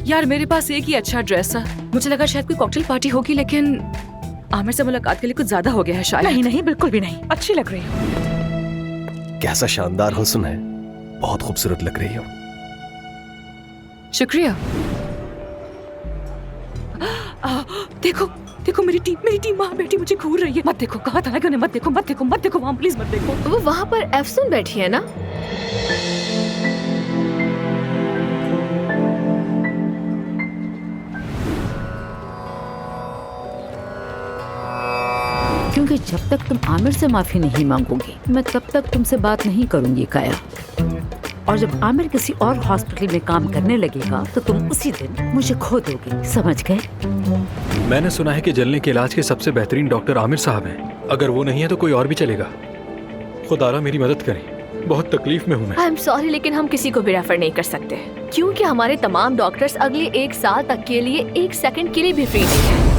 यार मेरे पास एक ही अच्छा ड्रेस है। मुझे लगा शायद कोई कॉकटेल पार्टी होगी, लेकिन आमिर से मुलाकात के लिए कुछ ज्यादा हो गया है शायद। नहीं नहीं, बिल्कुल भी नहीं, अच्छी लग रही हो। कैसा शानदार हुस्न है, बहुत खूबसूरत लग रही हो। शुक्रिया। देखो देखो, मेरी टीम वहाँ बैठी मुझे घूर रही है। मत देखो, कहा था ना, मत देखो मत देखो मत देखो, वहाँ प्लीज मत देखो। वो वहाँ पर एफसून बैठी है ना? क्योंकि जब तक तुम आमिर से माफी नहीं मांगोगी, मैं तब तक तुमसे बात नहीं करूंगी काया। और जब आमिर किसी और हॉस्पिटल में काम करने लगेगा तो तुम उसी दिन मुझे खो दोगे, समझ गए? मैंने सुना है कि जलने के इलाज के सबसे बेहतरीन डॉक्टर आमिर साहब हैं। अगर वो नहीं है तो कोई और भी चलेगा। खुदारा मेरी मदद करें, बहुत तकलीफ में हूँ मैं। आई एम सॉरी, लेकिन हम किसी को भी रेफर नहीं कर सकते, क्योंकि हमारे तमाम डॉक्टर्स अगले 1 साल तक के लिए 1 सेकंड के लिए भी फ्री नहीं है।